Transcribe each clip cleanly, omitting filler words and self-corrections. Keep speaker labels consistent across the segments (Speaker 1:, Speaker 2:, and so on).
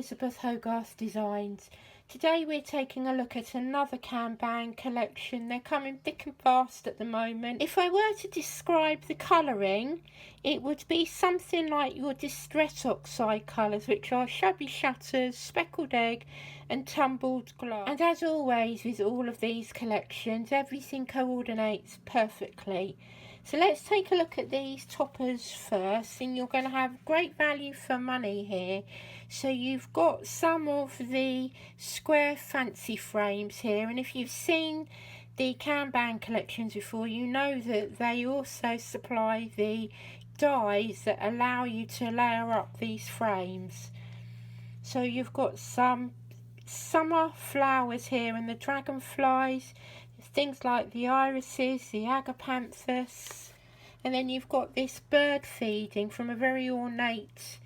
Speaker 1: Elisabeth Hogarth Designs. Today we're taking a look at another Kanban collection. They're coming thick and fast at the moment. If I were to describe the colouring, it would be something like your distress oxide colours, which are shabby shutters, speckled egg and tumbled glass. And as always with all of these collections, everything coordinates perfectly. So let's take a look at these toppers first, and you're going to have great value for money here. So you've got some of the square fancy frames here, and if you've seen the Kanban collections before, you know that they also supply the dies that allow you to layer up these frames. So you've got some summer flowers here and the dragonflies, things like the irises, the agapanthus, and then you've got this bird feeding from a very ornate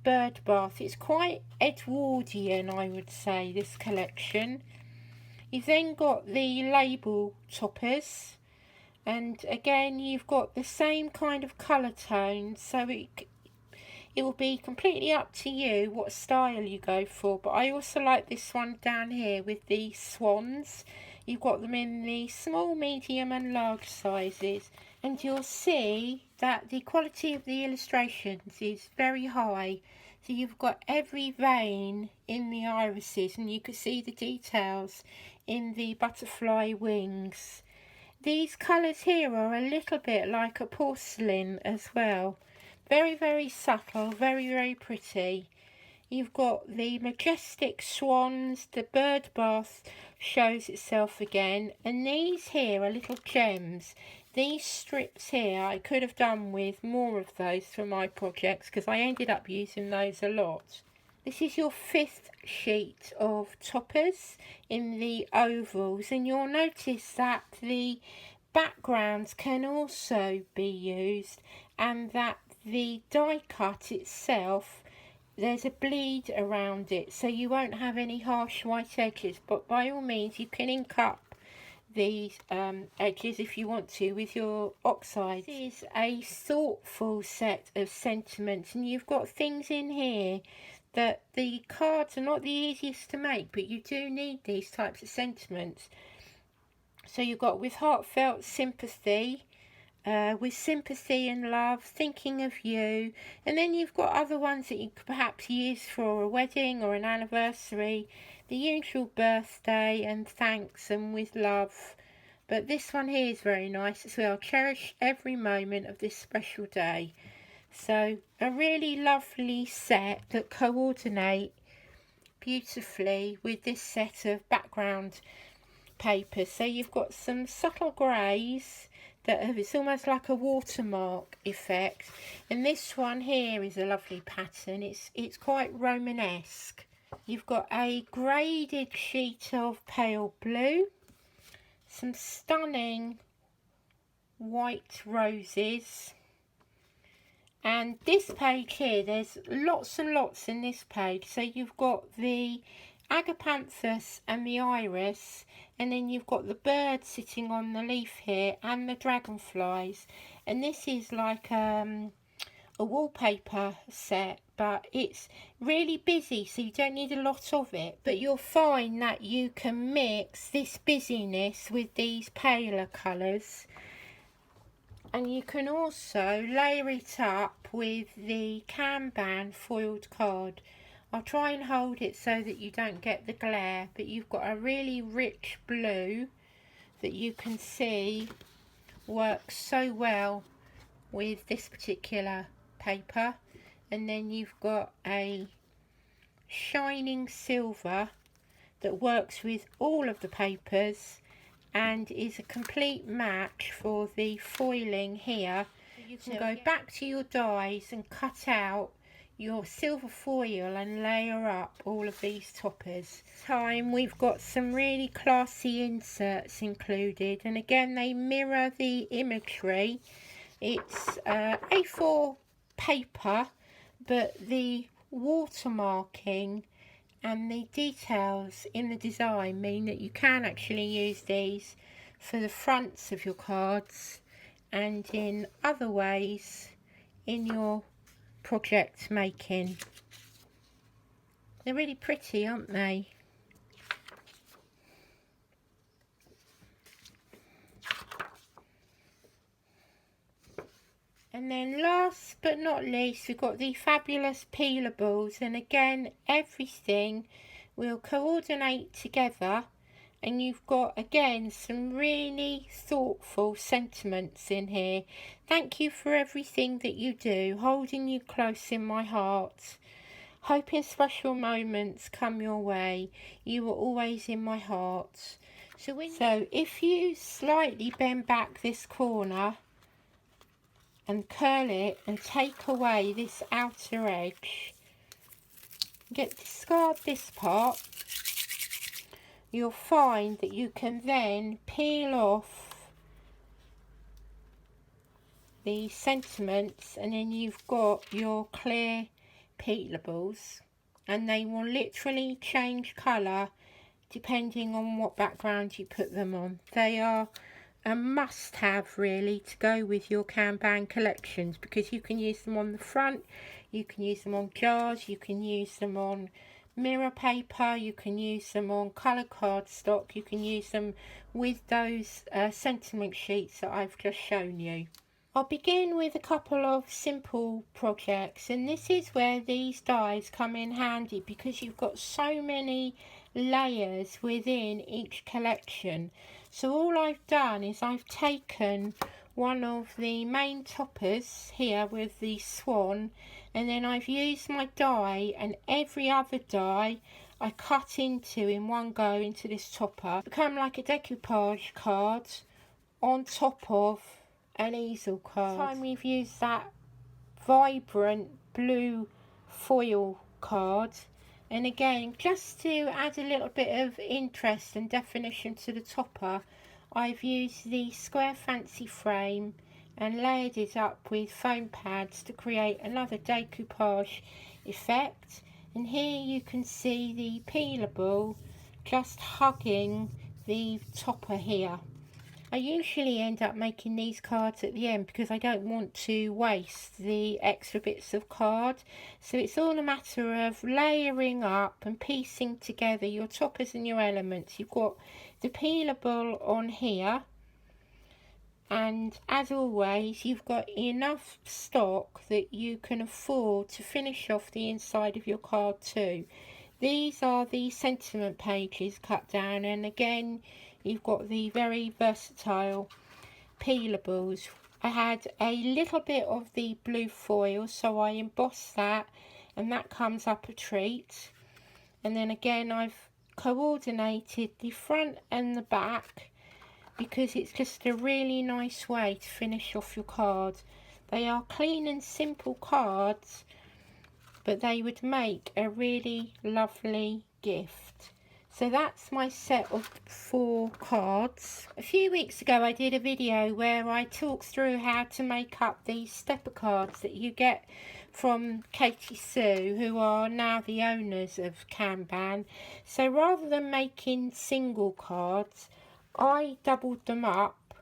Speaker 1: bird bath. It's quite Edwardian, I would say, this collection. You've then got the label toppers, and again you've got the same kind of colour tones, so it will be completely up to you what style you go for. But I also like this one down here with the swans. You've got them in the small, medium and large sizes, and you'll see that the quality of the illustrations is very high. So you've got every vein in the irises, and you can see the details in the butterfly wings. These colours here are a little bit like a porcelain as well. Very, very subtle, very, very pretty. You've got the majestic swans, the bird bath shows itself again, and these here are little gems. These strips here, I could have done with more of those for my projects because I ended up using those a lot. This is your 5th sheet of toppers in the ovals, and you'll notice that the backgrounds can also be used, and that the die cut itself, there's a bleed around it, so you won't have any harsh white edges. But by all means you can ink up these edges if you want to with your oxides. This is a thoughtful set of sentiments, and you've got things in here that the cards are not the easiest to make, but you do need these types of sentiments. So you've got with heartfelt sympathy, with sympathy and love, thinking of you, and then you've got other ones that you could perhaps use for a wedding or an anniversary, the usual birthday and thanks and with love. But this one here is very nice as well. Cherish every moment of this special day. So a really lovely set that coordinate beautifully with this set of background papers. So you've got some subtle greys that have, it's almost like a watermark effect, and this one here is a lovely pattern. It's quite Romanesque. You've got a graded sheet of pale blue, some stunning white roses, and this page here, there's lots and lots in this page. So you've got the agapanthus and the iris, and then you've got the bird sitting on the leaf here and the dragonflies, and this is like a wallpaper set, but it's really busy, so you don't need a lot of it. But you'll find that you can mix this busyness with these paler colours, and you can also layer it up with the Kanban foiled card. I'll try and hold it so that you don't get the glare, but you've got a really rich blue that you can see works so well with this particular paper, and then you've got a shining silver that works with all of the papers and is a complete match for the foiling here. You can go back to your dies and cut out your silver foil and layer up all of these toppers. This time we've got some really classy inserts included, and again they mirror the imagery. It's A4 paper, but the watermarking and the details in the design mean that you can actually use these for the fronts of your cards and in other ways in your project making. They're really pretty, aren't they? And then last but not least, we've got the fabulous Peelables, and again everything will coordinate together, and you've got again some really thoughtful sentiments in here. Thank you for everything that you do, holding you close in my heart. Hoping special moments come your way, you are always in my heart. So if you slightly bend back this corner and curl it and take away this outer edge, discard this part, you'll find that you can then peel off the sentiments, and then you've got your clear Peelables, and they will literally change colour depending on what background you put them on. They are a must-have really to go with your Kanban collections, because you can use them on the front, you can use them on jars, you can use them on mirror paper, you can use them on colour cardstock, you can use them with those sentiment sheets that I've just shown you. I'll begin with a couple of simple projects, and this is where these dies come in handy because you've got so many layers within each collection. So all I've done is I've taken one of the main toppers here with the swan, and then I've used my die, and every other die I cut into in one go into this topper. Become like a decoupage card on top of an easel card. This time we've used that vibrant blue foil card, and again just to add a little bit of interest and definition to the topper, I've used the square fancy frame and layered it up with foam pads to create another decoupage effect. And here you can see the peelable just hugging the topper here. I usually end up making these cards at the end because I don't want to waste the extra bits of card. So it's all a matter of layering up and piecing together your toppers and your elements. You've got the peelable on here, and as always you've got enough stock that you can afford to finish off the inside of your card too. These are the sentiment pages cut down, and again you've got the very versatile peelables. I had a little bit of the blue foil, so I embossed that, and that comes up a treat. And then again I've coordinated the front and the back because it's just a really nice way to finish off your card. They are clean and simple cards, but they would make a really lovely gift. So that's my set of 4 cards. A few weeks ago I did a video where I talked through how to make up these stepper cards that you get from Katy Sue, who are now the owners of Kanban. So rather than making single cards, I doubled them up,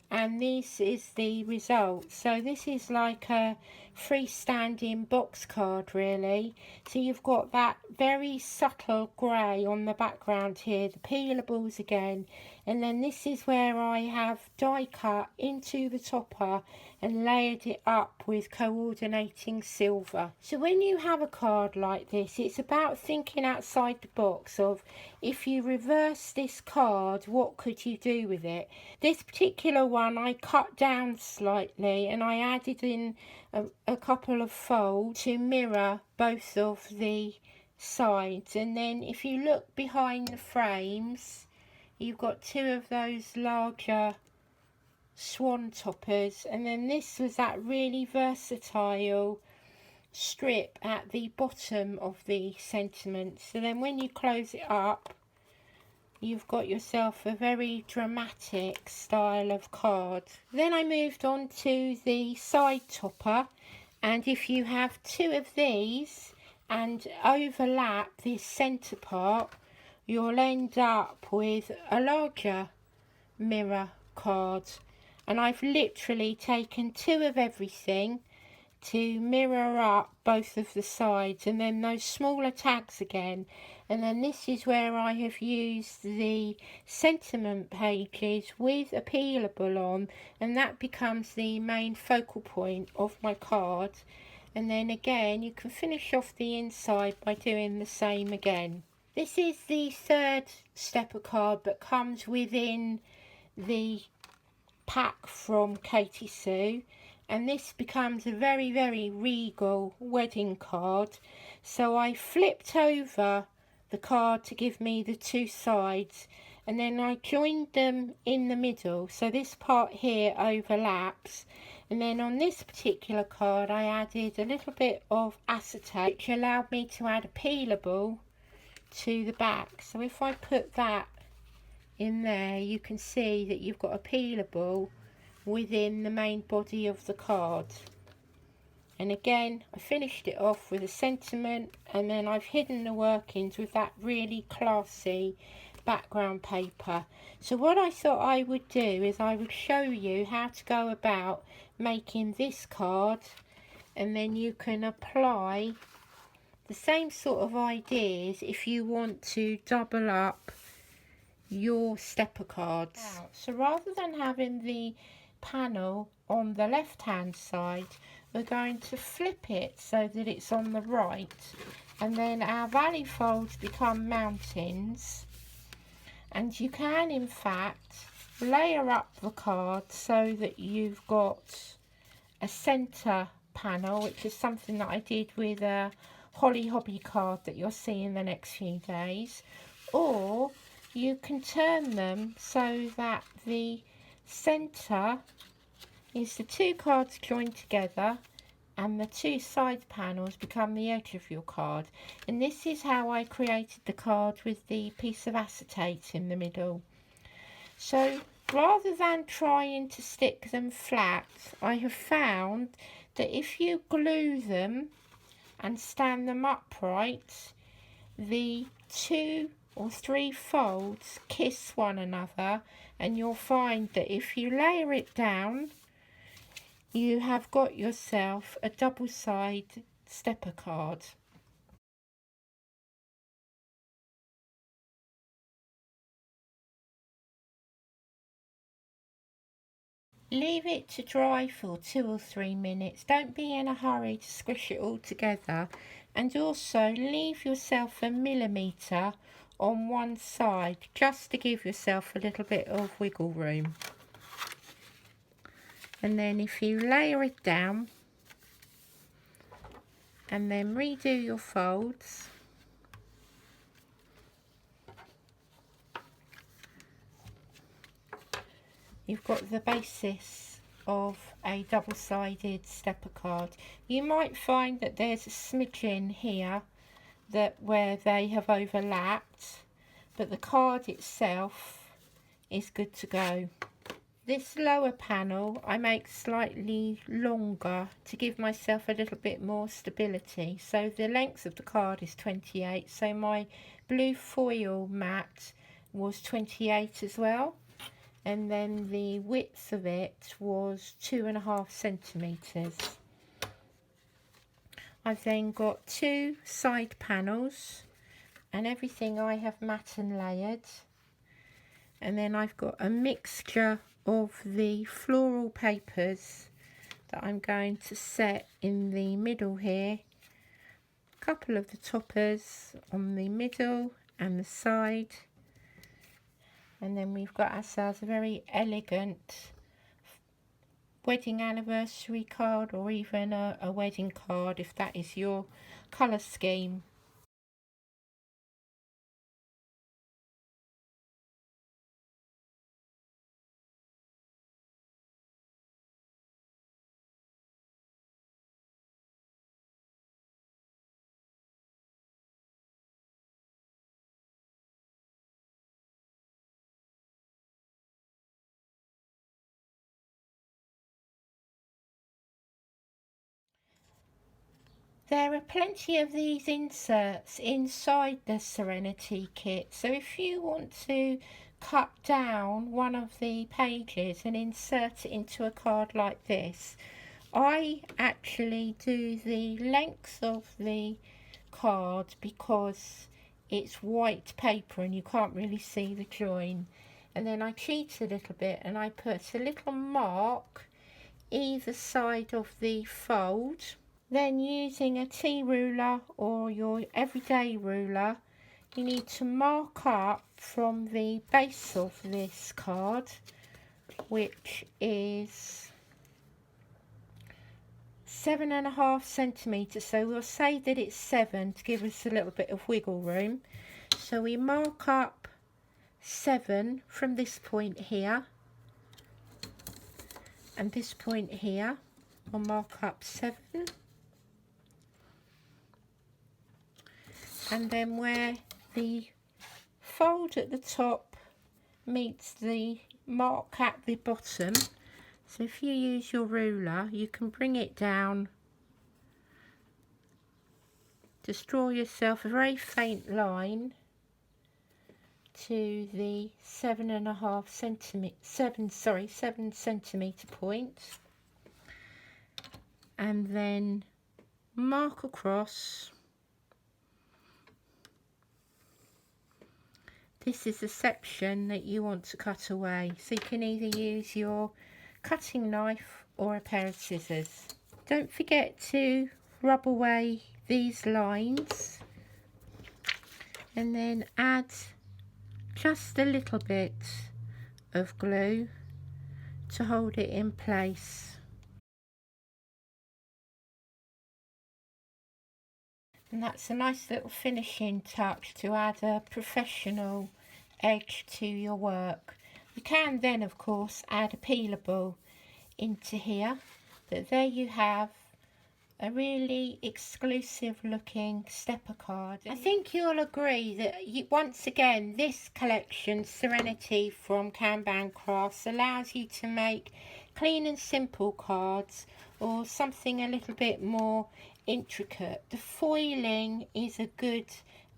Speaker 1: and this is the result. So this is like a freestanding box card really. So you've got that very subtle grey on the background here, the peelables again, and then this is where I have die cut into the topper and layered it up with coordinating silver. So when you have a card like this, it's about thinking outside the box of, if you reverse this card, what could you do with it? This particular one I cut down slightly, and I added in a couple of folds to mirror both of the sides. And then if you look behind the frames, you've got 2 of those larger swan toppers, and then this was that really versatile strip at the bottom of the sentiment. So then when you close it up, you've got yourself a very dramatic style of card. Then I moved on to the side topper, and if you have 2 of these and overlap this centre part, you'll end up with a larger mirror card. And I've literally taken 2 of everything, to mirror up both of the sides, and then those smaller tags again. And then this is where I have used the sentiment pages with a peelable on, and that becomes the main focal point of my card. And then again you can finish off the inside by doing the same again. This is the third stepper card that comes within the pack from Katy Sue, and this becomes a very, very regal wedding card. So I flipped over the card to give me the two sides, and then I joined them in the middle, so this part here overlaps. And then on this particular card I added a little bit of acetate, which allowed me to add a peelable to the back. So if I put that in there, you can see that you've got a peelable within the main body of the card. And again, I finished it off with a sentiment, and then I've hidden the workings with that really classy background paper. So what I thought I would do is I would show you how to go about making this card, and then you can apply the same sort of ideas if you want to double up your stepper cards. So rather than having the panel on the left hand side, we're going to flip it so that it's on the right, and then our valley folds become mountains. And you can in fact layer up the card so that you've got a center panel, which is something that I did with a Holly Hobby card that you'll see in the next few days. Or you can turn them so that the center is the two cards joined together, and the two side panels become the edge of your card. And this is how I created the card with the piece of acetate in the middle. So rather than trying to stick them flat, I have found that if you glue them and stand them upright, the two or three folds kiss one another, and you'll find that if you layer it down, you have got yourself a double-sided stepper card. Leave it to dry for 2 or 3 minutes. Don't be in a hurry to squish it all together, and also leave yourself a millimetre on one side just to give yourself a little bit of wiggle room. And then if you layer it down and then redo your folds, you've got the basis of a double-sided stepper card. You might find that there's a smidgen here where they have overlapped, but the card itself is good to go. This lower panel I make slightly longer to give myself a little bit more stability. So the length of the card is 28, so my blue foil mat was 28 as well. And then the width of it was 2.5 centimetres. I've then got two side panels, and everything I have matte and layered. And then I've got a mixture of the floral papers that I'm going to set in the middle here. A couple of the toppers on the middle and the side. And then we've got ourselves a very elegant wedding anniversary card, or even a wedding card if that is your colour scheme. There are plenty of these inserts inside the Serenity kit, so if you want to cut down one of the pages and insert it into a card like this, I actually do the length of the card because it's white paper and you can't really see the join. And then I cheat a little bit and I put a little mark either side of the fold. Then using a T ruler or your everyday ruler, you need to mark up from the base of this card, which is 7.5 centimetres, so we'll say that it's 7 to give us a little bit of wiggle room. So we mark up 7 from this point here, and this point here we'll mark up 7, and then where the fold at the top meets the mark at the bottom, so if you use your ruler you can bring it down, just draw yourself a very faint line to the 7 centimetre point, and then mark across. This is the section that you want to cut away, so you can either use your cutting knife or a pair of scissors. Don't forget to rub away these lines and then add just a little bit of glue to hold it in place. And that's a nice little finishing touch to add a professional edge to your work. You can then of course add a peelable into here, but there you have a really exclusive looking stepper card. I think you'll agree that once again this collection, Serenity from Kanban Crafts, allows you to make clean and simple cards or something a little bit more intricate. The foiling is a good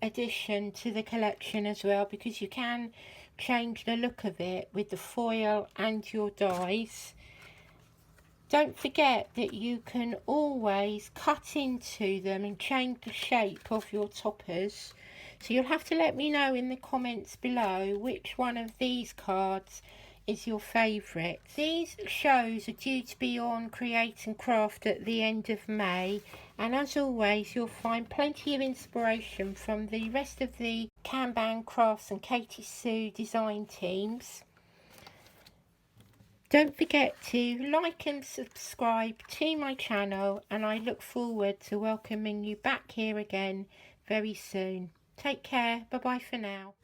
Speaker 1: addition to the collection as well, because you can change the look of it with the foil and your dies. Don't forget that you can always cut into them and change the shape of your toppers. So you'll have to let me know in the comments below which one of these cards is your favourite. These shows are due to be on Create and Craft at the end of May, and as always you'll find plenty of inspiration from the rest of the Kanban Crafts and Katy Sue design teams. Don't forget to like and subscribe to my channel, and I look forward to welcoming you back here again very soon. Take care. Bye bye for now.